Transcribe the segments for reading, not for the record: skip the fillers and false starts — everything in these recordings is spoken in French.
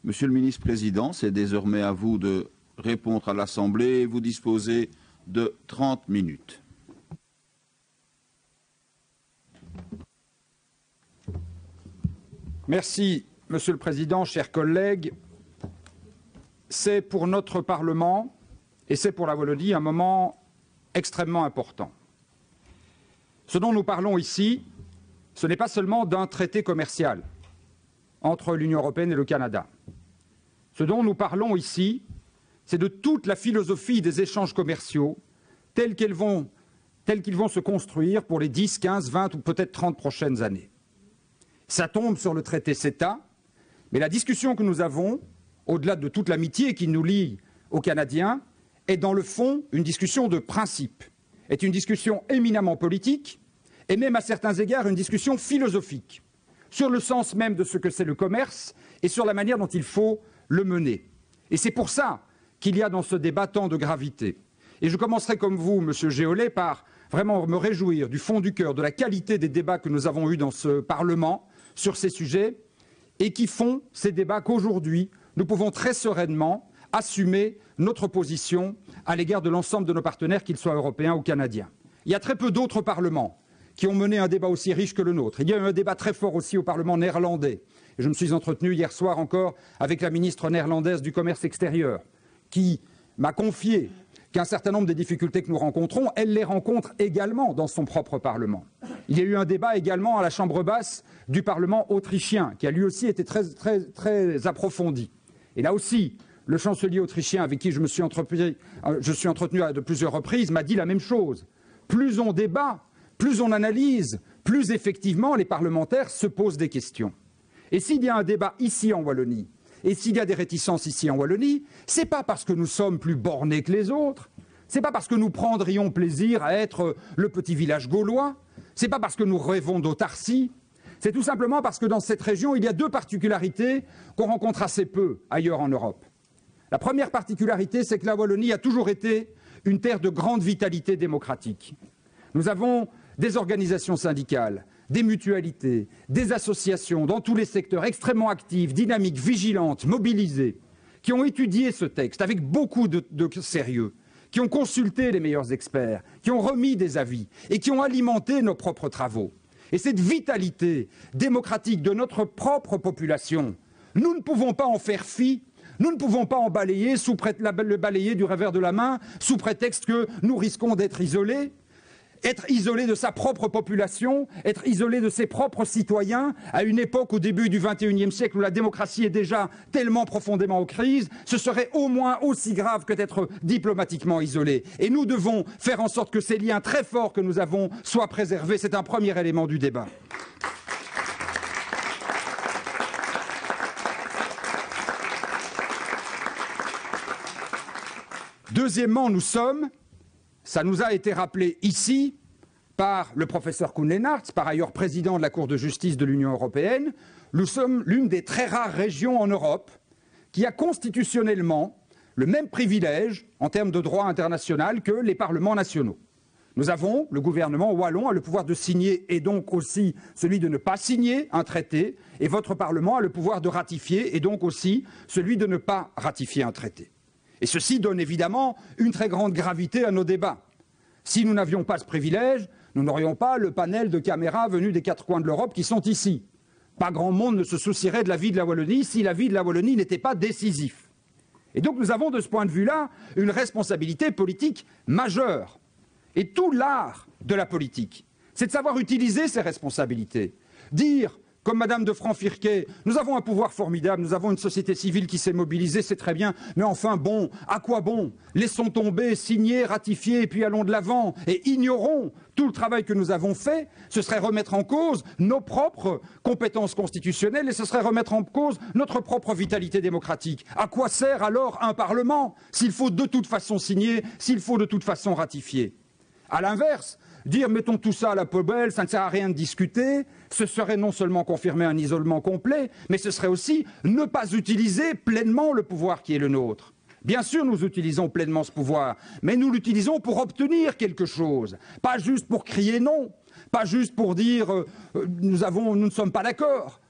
Monsieur le ministre-président, c'est désormais à vous de répondre à l'Assemblée. Vous disposez de 30 minutes. Merci, Monsieur le Président, chers collègues. C'est pour notre Parlement et c'est pour la Wallonie un moment extrêmement important. Ce dont nous parlons ici, ce n'est pas seulement d'un traité commercial entre l'Union européenne et le Canada. Ce dont nous parlons ici, c'est de toute la philosophie des échanges commerciaux tels qu'ils vont se construire pour les 10, 15, 20 ou peut-être 30 prochaines années. Ça tombe sur le traité CETA, mais la discussion que nous avons, au-delà de toute l'amitié qui nous lie aux Canadiens, est dans le fond une discussion de principe, est une discussion éminemment politique et même à certains égards une discussion philosophique sur le sens même de ce que c'est le commerce et sur la manière dont il faut le mener. Et c'est pour ça qu'il y a dans ce débat tant de gravité. Et je commencerai comme vous, Monsieur Géolet, par vraiment me réjouir du fond du cœur de la qualité des débats que nous avons eus dans ce Parlement sur ces sujets et qui font ces débats qu'aujourd'hui, nous pouvons très sereinement assumer notre position à l'égard de l'ensemble de nos partenaires, qu'ils soient européens ou canadiens. Il y a très peu d'autres parlements qui ont mené un débat aussi riche que le nôtre. Il y a eu un débat très fort aussi au Parlement néerlandais. Et je me suis entretenu hier soir encore avec la ministre néerlandaise du Commerce extérieur, qui m'a confié qu'un certain nombre des difficultés que nous rencontrons, elle les rencontre également dans son propre Parlement. Il y a eu un débat également à la Chambre basse du Parlement autrichien, qui a lui aussi été très approfondi. Et là aussi, le chancelier autrichien avec qui je suis entretenu à de plusieurs reprises m'a dit la même chose. Plus on débat, plus on analyse, plus effectivement les parlementaires se posent des questions. Et s'il y a un débat ici en Wallonie, et s'il y a des réticences ici en Wallonie, ce n'est pas parce que nous sommes plus bornés que les autres, ce n'est pas parce que nous prendrions plaisir à être le petit village gaulois, ce n'est pas parce que nous rêvons d'autarcie, c'est tout simplement parce que dans cette région, il y a deux particularités qu'on rencontre assez peu ailleurs en Europe. La première particularité, c'est que la Wallonie a toujours été une terre de grande vitalité démocratique. Nous avons des organisations syndicales, des mutualités, des associations dans tous les secteurs extrêmement actives, dynamiques, vigilantes, mobilisées, qui ont étudié ce texte avec beaucoup de sérieux, qui ont consulté les meilleurs experts, qui ont remis des avis et qui ont alimenté nos propres travaux. Et cette vitalité démocratique de notre propre population, nous ne pouvons pas en faire fi, nous ne pouvons pas en balayer, le balayer du revers de la main sous prétexte que nous risquons d'être isolés. Être isolé de sa propre population, être isolé de ses propres citoyens, à une époque au début du XXIe siècle où la démocratie est déjà tellement profondément en crise, ce serait au moins aussi grave que d'être diplomatiquement isolé. Et nous devons faire en sorte que ces liens très forts que nous avons soient préservés. C'est un premier élément du débat. Deuxièmement, ça nous a été rappelé ici par le professeur Koen Leenaerts, par ailleurs président de la Cour de justice de l'Union européenne, nous sommes l'une des très rares régions en Europe qui a constitutionnellement le même privilège en termes de droit international que les parlements nationaux. Nous avons, le gouvernement wallon a le pouvoir de signer et donc aussi celui de ne pas signer un traité, et votre Parlement a le pouvoir de ratifier et donc aussi celui de ne pas ratifier un traité. Et ceci donne évidemment une très grande gravité à nos débats. Si nous n'avions pas ce privilège, nous n'aurions pas le panel de caméras venus des quatre coins de l'Europe qui sont ici. Pas grand monde ne se soucierait de la vie de la Wallonie si la vie de la Wallonie n'était pas décisif. Et donc nous avons de ce point de vue-là une responsabilité politique majeure. Et tout l'art de la politique, c'est de savoir utiliser ces responsabilités. Dire, comme Madame de Franck-Firquet, nous avons un pouvoir formidable, nous avons une société civile qui s'est mobilisée, c'est très bien, mais enfin bon, à quoi bon? Laissons tomber, signer, ratifier, et puis allons de l'avant, et ignorons tout le travail que nous avons fait. Ce serait remettre en cause nos propres compétences constitutionnelles, et ce serait remettre en cause notre propre vitalité démocratique. À quoi sert alors un Parlement, s'il faut de toute façon signer, s'il faut de toute façon ratifier? À l'inverse, dire mettons tout ça à la poubelle, ça ne sert à rien de discuter, ce serait non seulement confirmer un isolement complet, mais ce serait aussi ne pas utiliser pleinement le pouvoir qui est le nôtre. Bien sûr, nous utilisons pleinement ce pouvoir, mais nous l'utilisons pour obtenir quelque chose, pas juste pour crier non, pas juste pour dire nous ne sommes pas d'accord.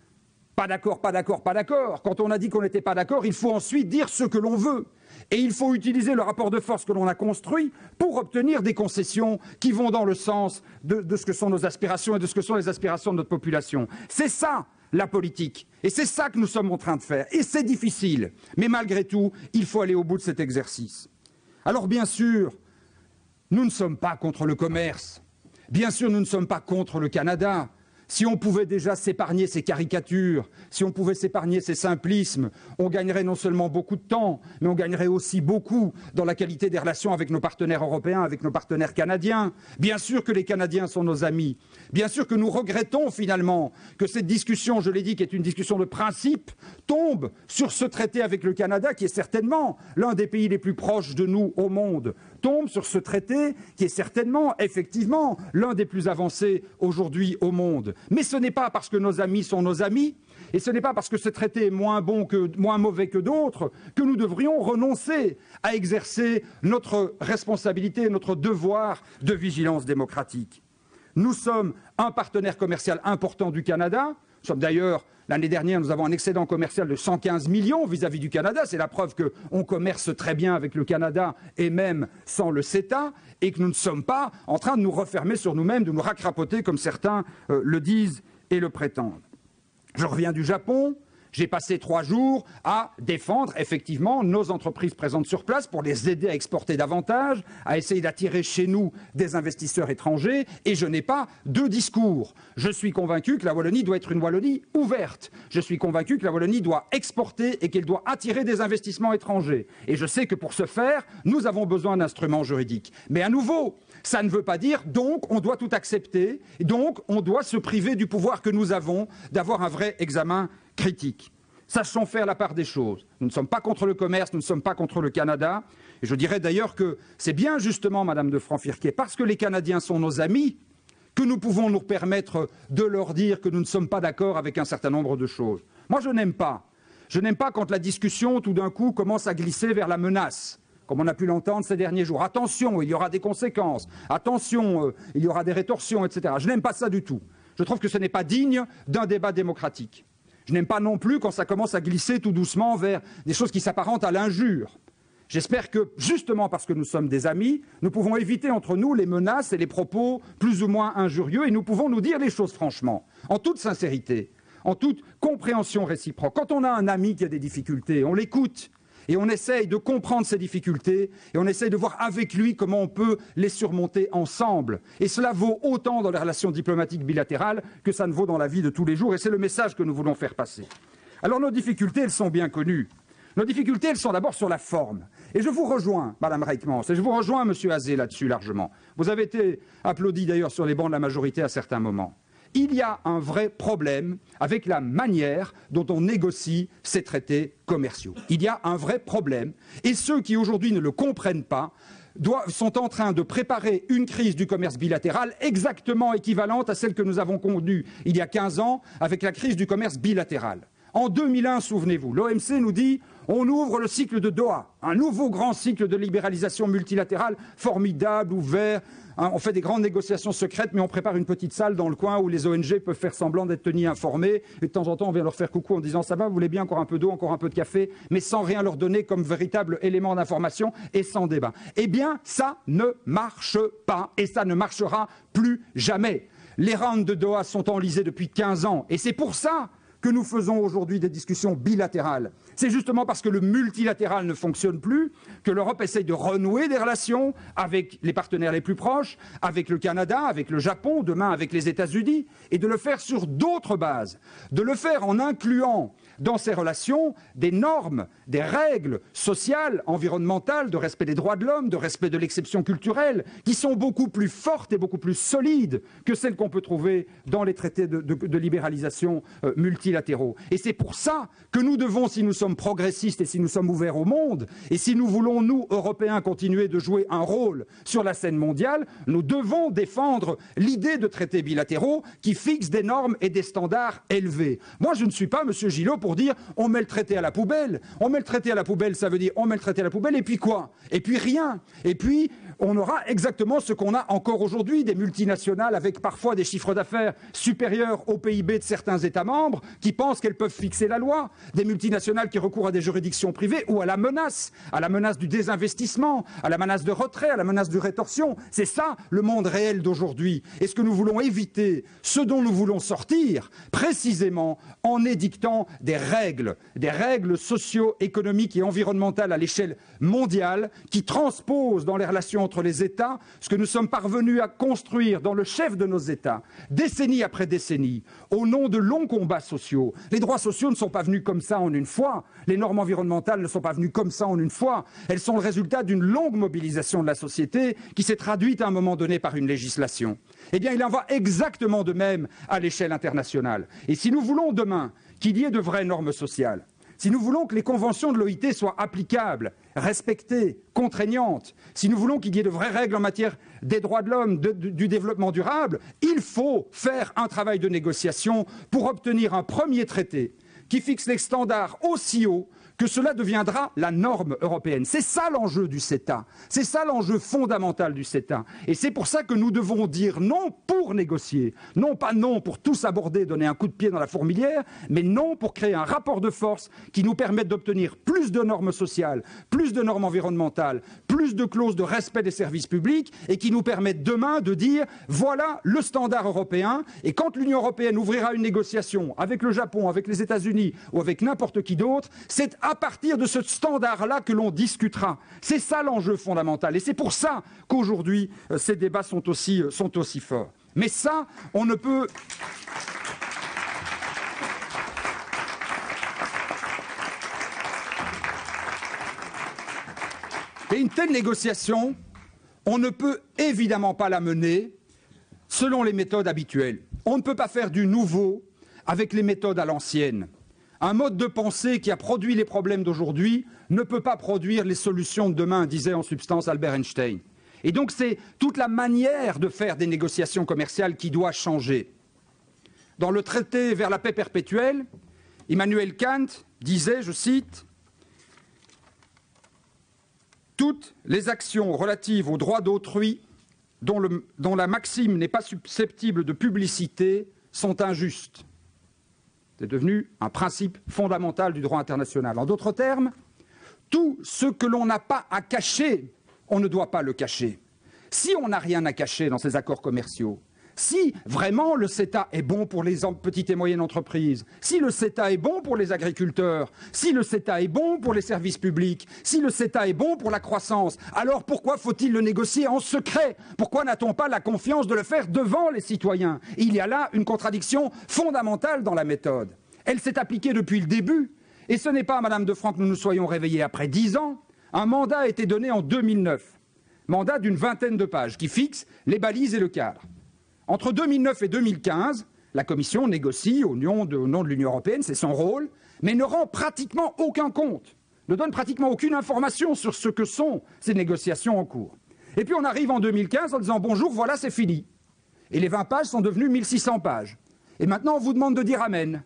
Pas d'accord, pas d'accord, pas d'accord. Quand on a dit qu'on n'était pas d'accord, il faut ensuite dire ce que l'on veut. Et il faut utiliser le rapport de force que l'on a construit pour obtenir des concessions qui vont dans le sens de ce que sont nos aspirations et de ce que sont les aspirations de notre population. C'est ça, la politique. Et c'est ça que nous sommes en train de faire. Et c'est difficile. Mais malgré tout, il faut aller au bout de cet exercice. Alors bien sûr, nous ne sommes pas contre le commerce. Bien sûr, nous ne sommes pas contre le Canada. Si on pouvait déjà s'épargner ces caricatures, si on pouvait s'épargner ces simplismes, on gagnerait non seulement beaucoup de temps, mais on gagnerait aussi beaucoup dans la qualité des relations avec nos partenaires européens, avec nos partenaires canadiens. Bien sûr que les Canadiens sont nos amis. Bien sûr que nous regrettons finalement que cette discussion, je l'ai dit, qui est une discussion de principe, tombe sur ce traité avec le Canada, qui est certainement l'un des pays les plus proches de nous au monde, tombe sur ce traité qui est certainement, effectivement, l'un des plus avancés aujourd'hui au monde. Mais ce n'est pas parce que nos amis sont nos amis, et ce n'est pas parce que ce traité est moins mauvais que d'autres, que nous devrions renoncer à exercer notre responsabilité, notre devoir de vigilance démocratique. Nous sommes un partenaire commercial important du Canada. Nous sommes d'ailleurs, l'année dernière, nous avons un excédent commercial de 115 millions vis-à-vis du Canada. C'est la preuve qu'on commerce très bien avec le Canada et même sans le CETA, et que nous ne sommes pas en train de nous refermer sur nous-mêmes, de nous racrapoter comme certains le disent et le prétendent. Je reviens du Japon. J'ai passé 3 jours à défendre effectivement nos entreprises présentes sur place pour les aider à exporter davantage, à essayer d'attirer chez nous des investisseurs étrangers, et je n'ai pas de discours. Je suis convaincu que la Wallonie doit être une Wallonie ouverte. Je suis convaincu que la Wallonie doit exporter et qu'elle doit attirer des investissements étrangers. Et je sais que pour ce faire, nous avons besoin d'instruments juridiques. Mais à nouveau, ça ne veut pas dire donc on doit tout accepter, donc on doit se priver du pouvoir que nous avons d'avoir un vrai examen critique. Sachons faire la part des choses. Nous ne sommes pas contre le commerce, nous ne sommes pas contre le Canada. Et je dirais d'ailleurs que c'est bien justement, Madame de Franc-Firquet, parce que les Canadiens sont nos amis, que nous pouvons nous permettre de leur dire que nous ne sommes pas d'accord avec un certain nombre de choses. Moi, je n'aime pas. Je n'aime pas quand la discussion, tout d'un coup, commence à glisser vers la menace, comme on a pu l'entendre ces derniers jours. Attention, il y aura des conséquences. Attention, il y aura des rétorsions, etc. Je n'aime pas ça du tout. Je trouve que ce n'est pas digne d'un débat démocratique. Je n'aime pas non plus quand ça commence à glisser tout doucement vers des choses qui s'apparentent à l'injure. J'espère que, justement parce que nous sommes des amis, nous pouvons éviter entre nous les menaces et les propos plus ou moins injurieux, et nous pouvons nous dire les choses franchement, en toute sincérité, en toute compréhension réciproque. Quand on a un ami qui a des difficultés, on l'écoute. Et on essaye de comprendre ses difficultés et on essaye de voir avec lui comment on peut les surmonter ensemble. Et cela vaut autant dans les relations diplomatiques bilatérales que ça ne vaut dans la vie de tous les jours. Et c'est le message que nous voulons faire passer. Alors nos difficultés, elles sont bien connues. Nos difficultés, elles sont d'abord sur la forme. Et je vous rejoins, Madame Reikmans, et je vous rejoins, Monsieur Azé, là-dessus largement. Vous avez été applaudi d'ailleurs sur les bancs de la majorité à certains moments. Il y a un vrai problème avec la manière dont on négocie ces traités commerciaux. Il y a un vrai problème. Et ceux qui aujourd'hui ne le comprennent pas sont en train de préparer une crise du commerce bilatéral exactement équivalente à celle que nous avons connue il y a 15 ans avec la crise du commerce bilatéral. En 2001, souvenez-vous, l'OMC nous dit on ouvre le cycle de Doha, un nouveau grand cycle de libéralisation multilatérale formidable, ouvert. On fait des grandes négociations secrètes, mais on prépare une petite salle dans le coin où les ONG peuvent faire semblant d'être tenus informés. Et de temps en temps, on vient leur faire coucou en disant « ça va, vous voulez bien encore un peu d'eau, encore un peu de café ?» mais sans rien leur donner comme véritable élément d'information et sans débat. Eh bien, ça ne marche pas et ça ne marchera plus jamais. Les rounds de Doha sont enlisés depuis 15 ans et c'est pour ça que nous faisons aujourd'hui des discussions bilatérales. C'est justement parce que le multilatéral ne fonctionne plus que l'Europe essaye de renouer des relations avec les partenaires les plus proches, avec le Canada, avec le Japon, demain avec les États-Unis, et de le faire sur d'autres bases, de le faire en incluant dans ces relations des normes, des règles sociales, environnementales, de respect des droits de l'homme, de respect de l'exception culturelle, qui sont beaucoup plus fortes et beaucoup plus solides que celles qu'on peut trouver dans les traités de libéralisation multilatéraux. Et c'est pour ça que nous devons, si nous sommes progressistes et si nous sommes ouverts au monde, et si nous voulons, nous, Européens, continuer de jouer un rôle sur la scène mondiale, nous devons défendre l'idée de traités bilatéraux qui fixent des normes et des standards élevés. Moi, je ne suis pas, Monsieur Gillot, pour dire on met le traité à la poubelle. On met le traité à la poubelle, ça veut dire on met le traité à la poubelle et puis quoi? Et puis rien. Et puis on aura exactement ce qu'on a encore aujourd'hui, des multinationales avec parfois des chiffres d'affaires supérieurs au PIB de certains États membres qui pensent qu'elles peuvent fixer la loi, des multinationales qui recourent à des juridictions privées ou à la menace du désinvestissement, à la menace de retrait, à la menace de rétorsion. C'est ça le monde réel d'aujourd'hui. Et ce que nous voulons éviter, ce dont nous voulons sortir, précisément en édictant des règles socio-économiques et environnementales à l'échelle mondiale qui transposent dans les relations entre les États ce que nous sommes parvenus à construire dans le chef de nos États, décennie après décennie, au nom de longs combats sociaux. Les droits sociaux ne sont pas venus comme ça en une fois, les normes environnementales ne sont pas venues comme ça en une fois, elles sont le résultat d'une longue mobilisation de la société qui s'est traduite à un moment donné par une législation. Eh bien, il en va exactement de même à l'échelle internationale. Et si nous voulons demain qu'il y ait de vraies normes sociales, si nous voulons que les conventions de l'OIT soient applicables, respectées, contraignantes, si nous voulons qu'il y ait de vraies règles en matière des droits de l'homme, du développement durable, il faut faire un travail de négociation pour obtenir un premier traité qui fixe les standards aussi haut que cela deviendra la norme européenne. C'est ça l'enjeu du CETA. C'est ça l'enjeu fondamental du CETA. Et c'est pour ça que nous devons dire non pour négocier. Non pas non pour tous aborder, donner un coup de pied dans la fourmilière, mais non pour créer un rapport de force qui nous permette d'obtenir plus de normes sociales, plus de normes environnementales, plus de clauses de respect des services publics et qui nous permette demain de dire voilà le standard européen. Et quand l'Union européenne ouvrira une négociation avec le Japon, avec les États-Unis ou avec n'importe qui d'autre, c'est à partir de ce standard-là que l'on discutera. C'est ça l'enjeu fondamental. Et c'est pour ça qu'aujourd'hui, ces débats sont aussi forts. Mais ça, on ne peut... Et une telle négociation, on ne peut évidemment pas la mener selon les méthodes habituelles. On ne peut pas faire du nouveau avec les méthodes à l'ancienne. Un mode de pensée qui a produit les problèmes d'aujourd'hui ne peut pas produire les solutions de demain, disait en substance Albert Einstein. Et donc c'est toute la manière de faire des négociations commerciales qui doit changer. Dans le traité vers la paix perpétuelle, Immanuel Kant disait, je cite, « Toutes les actions relatives aux droits d'autrui dont la maxime n'est pas susceptible de publicité sont injustes. » C'est devenu un principe fondamental du droit international. En d'autres termes, tout ce que l'on n'a pas à cacher, on ne doit pas le cacher. Si on n'a rien à cacher dans ces accords commerciaux, si vraiment le CETA est bon pour les petites et moyennes entreprises, si le CETA est bon pour les agriculteurs, si le CETA est bon pour les services publics, si le CETA est bon pour la croissance, alors pourquoi faut-il le négocier en secret? Pourquoi n'a-t-on pas la confiance de le faire devant les citoyens? Il y a là une contradiction fondamentale dans la méthode. Elle s'est appliquée depuis le début. Et ce n'est pas, Madame Defrant, que nous nous soyons réveillés après 10 ans. Un mandat a été donné en 2009. Mandat d'une vingtaine de pages qui fixe les balises et le cadre. Entre 2009 et 2015, la Commission négocie au nom de l'Union européenne, c'est son rôle, mais ne rend pratiquement aucun compte, ne donne pratiquement aucune information sur ce que sont ces négociations en cours. Et puis on arrive en 2015 en disant « Bonjour, voilà, c'est fini ». Et les 20 pages sont devenues 1600 pages. Et maintenant, on vous demande de dire « Amen ».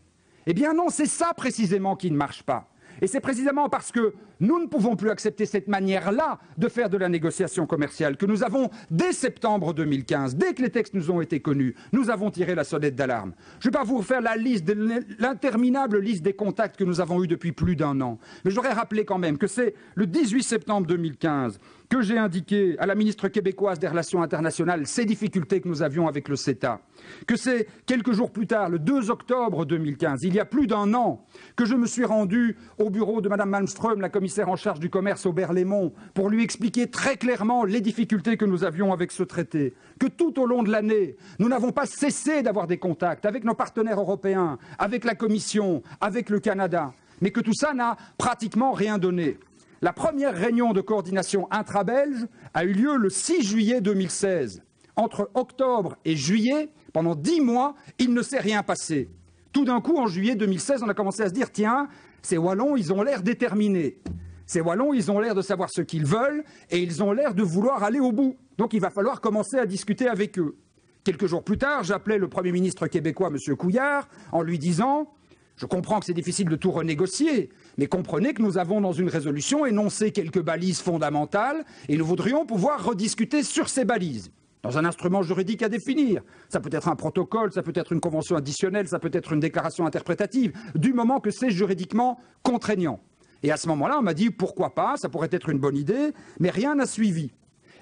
Eh bien non, c'est ça précisément qui ne marche pas. Et c'est précisément parce que nous ne pouvons plus accepter cette manière-là de faire de la négociation commerciale que nous avons, dès septembre 2015, dès que les textes nous ont été connus, nous avons tiré la sonnette d'alarme. Je ne vais pas vous refaire l'interminable liste des contacts que nous avons eus depuis plus d'1 an. Mais je voudrais rappeler quand même que c'est le 18 septembre 2015 que j'ai indiqué à la ministre québécoise des Relations internationales ces difficultés que nous avions avec le CETA, que c'est quelques jours plus tard, le 2 octobre 2015, il y a plus d'1 an, que je me suis rendu au bureau de Mme Malmström, la commissaire en charge du commerce au Berlaymont, pour lui expliquer très clairement les difficultés que nous avions avec ce traité, que tout au long de l'année, nous n'avons pas cessé d'avoir des contacts avec nos partenaires européens, avec la Commission, avec le Canada, mais que tout ça n'a pratiquement rien donné. La première réunion de coordination intra-belge a eu lieu le 6 juillet 2016. Entre octobre et juillet, pendant 10 mois, il ne s'est rien passé. Tout d'un coup, en juillet 2016, on a commencé à se dire « Tiens, ces Wallons, ils ont l'air déterminés. Ces Wallons, ils ont l'air de savoir ce qu'ils veulent et ils ont l'air de vouloir aller au bout. Donc il va falloir commencer à discuter avec eux. » Quelques jours plus tard, j'appelais le Premier ministre québécois, M. Couillard, en lui disant « Je comprends que c'est difficile de tout renégocier, Mais comprenez que nous avons dans une résolution énoncé quelques balises fondamentales et nous voudrions pouvoir rediscuter sur ces balises. Dans un instrument juridique à définir. Ça peut être un protocole, ça peut être une convention additionnelle, ça peut être une déclaration interprétative, du moment que c'est juridiquement contraignant. Et à ce moment-là, on m'a dit pourquoi pas, ça pourrait être une bonne idée, mais rien n'a suivi.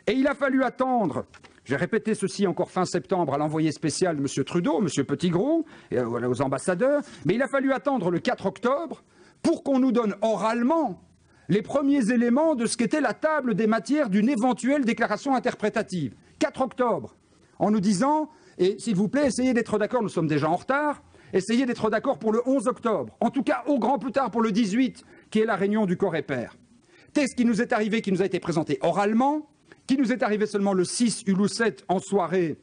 Et il a fallu attendre, j'ai répété ceci encore fin septembre à l'envoyé spécial M. Trudeau, M. Petitgrou, et aux ambassadeurs, mais il a fallu attendre le 4 octobre pour qu'on nous donne oralement les premiers éléments de ce qu'était la table des matières d'une éventuelle déclaration interprétative. 4 octobre, en nous disant, et s'il vous plaît, essayez d'être d'accord, nous sommes déjà en retard, essayez d'être d'accord pour le 11 octobre, en tout cas au grand plus tard pour le 18, qui est la réunion du Coreper. Texte qui nous est arrivé, qui nous a été présenté oralement, qui nous est arrivé seulement le 6 ou le 7 en soirée,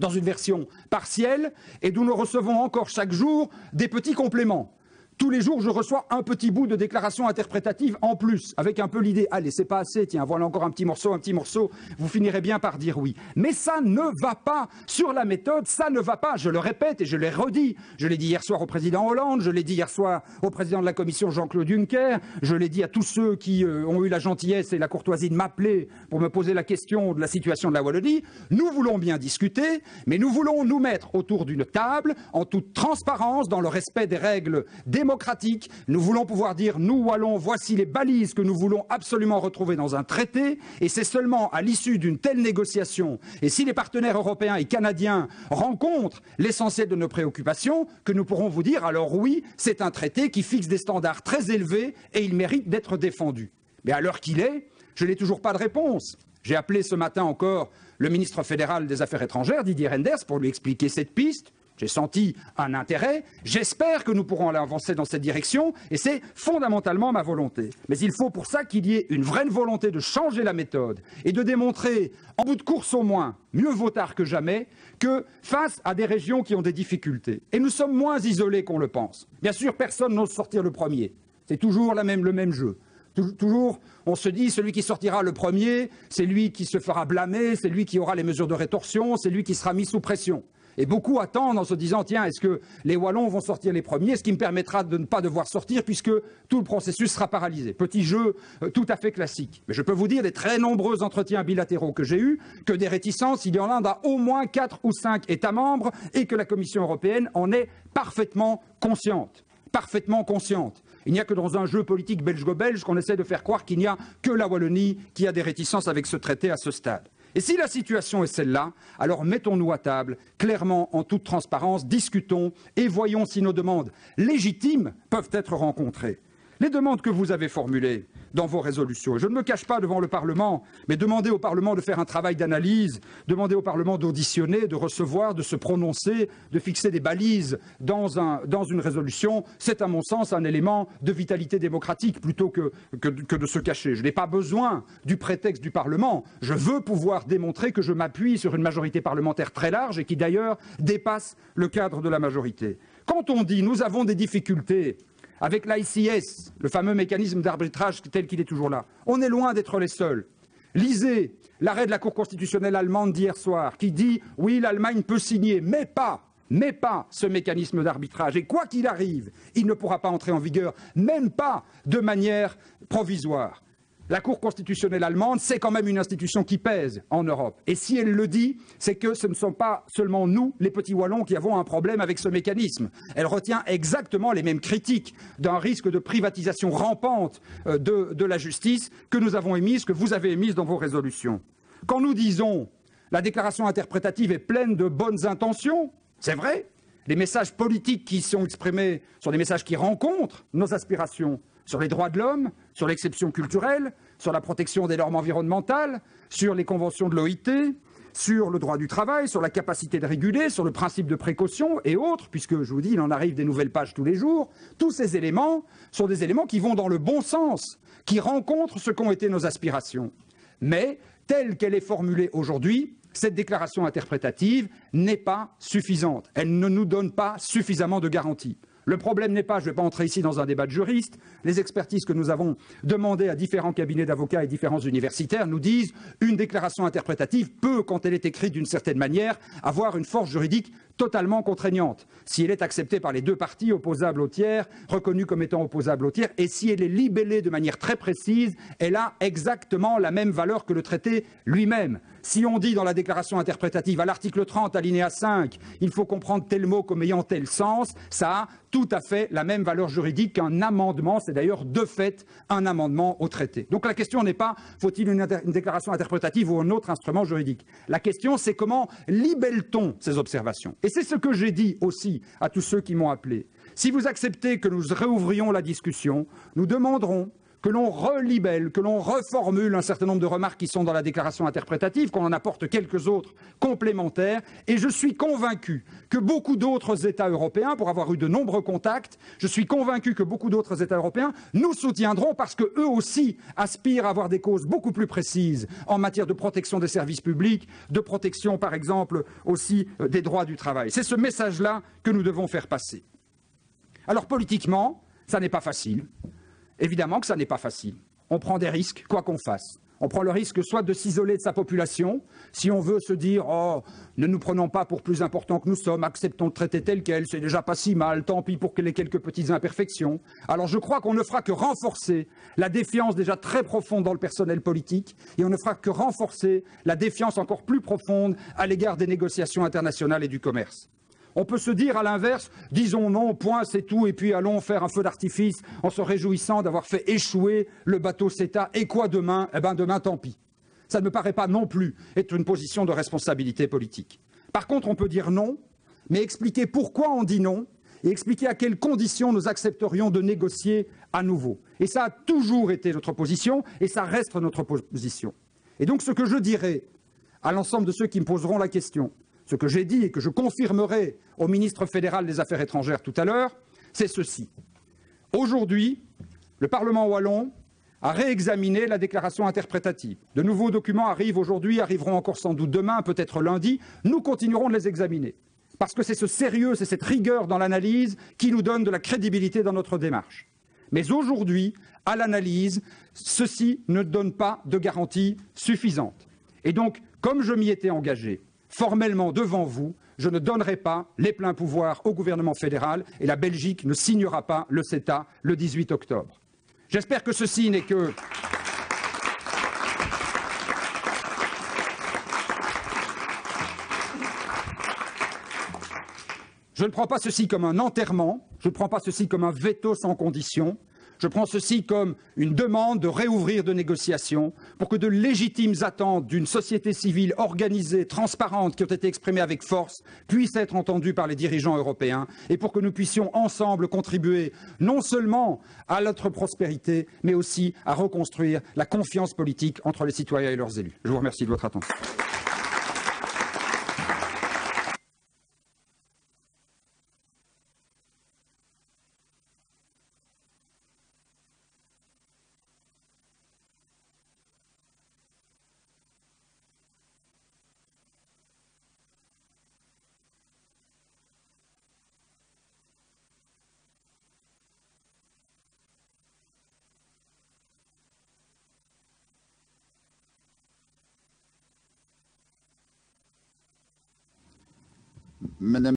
dans une version partielle, et d'où nous recevons encore chaque jour des petits compléments. Tous les jours, je reçois un petit bout de déclaration interprétative en plus, avec un peu l'idée, allez, c'est pas assez, tiens, voilà encore un petit morceau, vous finirez bien par dire oui. Mais ça ne va pas. Sur la méthode, ça ne va pas. Je le répète et je l'ai redit. Je l'ai dit hier soir au président Hollande, je l'ai dit hier soir au président de la Commission Jean-Claude Juncker, je l'ai dit à tous ceux qui ont eu la gentillesse et la courtoisie de m'appeler pour me poser la question de la situation de la Wallonie. Nous voulons bien discuter, mais nous voulons nous mettre autour d'une table, en toute transparence, dans le respect des règles démocratique. Nous voulons pouvoir dire, nous Wallons, voici les balises que nous voulons absolument retrouver dans un traité, et c'est seulement à l'issue d'une telle négociation, et si les partenaires européens et canadiens rencontrent l'essentiel de nos préoccupations, que nous pourrons vous dire, alors oui, c'est un traité qui fixe des standards très élevés et il mérite d'être défendu. Mais à l'heure qu'il est, je n'ai toujours pas de réponse. J'ai appelé ce matin encore le ministre fédéral des Affaires étrangères, Didier Reynders, pour lui expliquer cette piste. J'ai senti un intérêt, j'espère que nous pourrons aller avancer dans cette direction et c'est fondamentalement ma volonté. Mais il faut pour ça qu'il y ait une vraie volonté de changer la méthode et de démontrer, en bout de course au moins, mieux vaut tard que jamais, que face à des régions qui ont des difficultés, et nous sommes moins isolés qu'on le pense. Bien sûr, personne n'ose sortir le premier, c'est toujours le même jeu. Toujours, on se dit, celui qui sortira le premier, c'est lui qui se fera blâmer, c'est lui qui aura les mesures de rétorsion, c'est lui qui sera mis sous pression. Et beaucoup attendent en se disant, tiens, est-ce que les Wallons vont sortir les premiers, ce qui me permettra de ne pas devoir sortir puisque tout le processus sera paralysé. Petit jeu tout à fait classique. Mais je peux vous dire, des très nombreux entretiens bilatéraux que j'ai eus, que des réticences, il y en a dans au moins 4 ou 5 États membres et que la Commission européenne en est parfaitement consciente. Parfaitement consciente. Il n'y a que dans un jeu politique belgo-belge qu'on essaie de faire croire qu'il n'y a que la Wallonie qui a des réticences avec ce traité à ce stade. Et si la situation est celle-là, alors mettons-nous à table, clairement, en toute transparence, discutons et voyons si nos demandes légitimes peuvent être rencontrées. Les demandes que vous avez formulées dans vos résolutions, et je ne me cache pas devant le Parlement, mais demandez au Parlement de faire un travail d'analyse, demandez au Parlement d'auditionner, de recevoir, de se prononcer, de fixer des balises dans une résolution, c'est à mon sens un élément de vitalité démocratique plutôt que de se cacher. Je n'ai pas besoin du prétexte du Parlement, je veux pouvoir démontrer que je m'appuie sur une majorité parlementaire très large et qui d'ailleurs dépasse le cadre de la majorité. Quand on dit nous avons des difficultés avec l'ICS, le fameux mécanisme d'arbitrage tel qu'il est toujours là, on est loin d'être les seuls. Lisez l'arrêt de la Cour constitutionnelle allemande d'hier soir qui dit « oui, l'Allemagne peut signer, mais pas ce mécanisme d'arbitrage. Et quoi qu'il arrive, il ne pourra pas entrer en vigueur, même pas de manière provisoire. » La Cour constitutionnelle allemande, c'est quand même une institution qui pèse en Europe. Et si elle le dit, c'est que ce ne sont pas seulement nous, les petits Wallons, qui avons un problème avec ce mécanisme. Elle retient exactement les mêmes critiques d'un risque de privatisation rampante de la justice que nous avons émises, que vous avez émises dans vos résolutions. Quand nous disons la déclaration interprétative est pleine de bonnes intentions, c'est vrai. Les messages politiques qui sont exprimés sont des messages qui rencontrent nos aspirations. Sur les droits de l'homme, sur l'exception culturelle, sur la protection des normes environnementales, sur les conventions de l'OIT, sur le droit du travail, sur la capacité de réguler, sur le principe de précaution et autres, puisque je vous dis, il en arrive des nouvelles pages tous les jours. Tous ces éléments sont des éléments qui vont dans le bon sens, qui rencontrent ce qu'ont été nos aspirations. Mais, telle qu'elle est formulée aujourd'hui, cette déclaration interprétative n'est pas suffisante. Elle ne nous donne pas suffisamment de garanties. Le problème n'est pas, je ne vais pas entrer ici dans un débat de juristes, les expertises que nous avons demandées à différents cabinets d'avocats et différents universitaires nous disent une déclaration interprétative peut, quand elle est écrite d'une certaine manière, avoir une force juridique totalement contraignante, si elle est acceptée par les deux parties opposables au tiers, reconnue comme étant opposable au tiers, et si elle est libellée de manière très précise, elle a exactement la même valeur que le traité lui-même. Si on dit dans la déclaration interprétative, à l'article 30, alinéa 5, il faut comprendre tel mot comme ayant tel sens, ça a tout à fait la même valeur juridique qu'un amendement, c'est d'ailleurs de fait un amendement au traité. Donc la question n'est pas faut-il une déclaration interprétative ou un autre instrument juridique. La question c'est comment libelle-t-on ces observations. Et c'est ce que j'ai dit aussi à tous ceux qui m'ont appelé. Si vous acceptez que nous réouvrions la discussion, nous demanderons que l'on relibelle, que l'on reformule un certain nombre de remarques qui sont dans la déclaration interprétative, qu'on en apporte quelques autres complémentaires. Et je suis convaincu que beaucoup d'autres États européens, pour avoir eu de nombreux contacts, je suis convaincu que beaucoup d'autres États européens nous soutiendront parce qu'eux aussi aspirent à avoir des causes beaucoup plus précises en matière de protection des services publics, de protection, par exemple, aussi des droits du travail. C'est ce message-là que nous devons faire passer. Alors politiquement, ça n'est pas facile. Évidemment que ça n'est pas facile. On prend des risques, quoi qu'on fasse. On prend le risque soit de s'isoler de sa population, si on veut se dire « Oh, ne nous prenons pas pour plus importants que nous sommes, acceptons le traité tel quel, c'est déjà pas si mal, tant pis pour les quelques petites imperfections ». Alors je crois qu'on ne fera que renforcer la défiance déjà très profonde dans le personnel politique, et on ne fera que renforcer la défiance encore plus profonde à l'égard des négociations internationales et du commerce. On peut se dire à l'inverse, disons non, point, c'est tout, et puis allons faire un feu d'artifice en se réjouissant d'avoir fait échouer le bateau CETA. Et quoi demain? Eh bien demain, tant pis. Ça ne me paraît pas non plus être une position de responsabilité politique. Par contre, on peut dire non, mais expliquer pourquoi on dit non, et expliquer à quelles conditions nous accepterions de négocier à nouveau. Et ça a toujours été notre position, et ça reste notre position. Et donc ce que je dirais à l'ensemble de ceux qui me poseront la question, ce que j'ai dit et que je confirmerai au ministre fédéral des Affaires étrangères tout à l'heure, c'est ceci. Aujourd'hui, le Parlement wallon a réexaminé la déclaration interprétative. De nouveaux documents arrivent aujourd'hui, arriveront encore sans doute demain, peut-être lundi. Nous continuerons de les examiner. Parce que c'est ce sérieux, c'est cette rigueur dans l'analyse qui nous donne de la crédibilité dans notre démarche. Mais aujourd'hui, à l'analyse, ceci ne donne pas de garantie suffisante. Et donc, comme je m'y étais engagé, formellement devant vous, je ne donnerai pas les pleins pouvoirs au gouvernement fédéral et la Belgique ne signera pas le CETA le 18 octobre. J'espère que ceci n'est que... Je ne prends pas ceci comme un enterrement, je ne prends pas ceci comme un veto sans condition. Je prends ceci comme une demande de réouvrir de négociations pour que de légitimes attentes d'une société civile organisée, transparente, qui ont été exprimées avec force, puissent être entendues par les dirigeants européens et pour que nous puissions ensemble contribuer non seulement à notre prospérité, mais aussi à reconstruire la confiance politique entre les citoyens et leurs élus. Je vous remercie de votre attention. Madame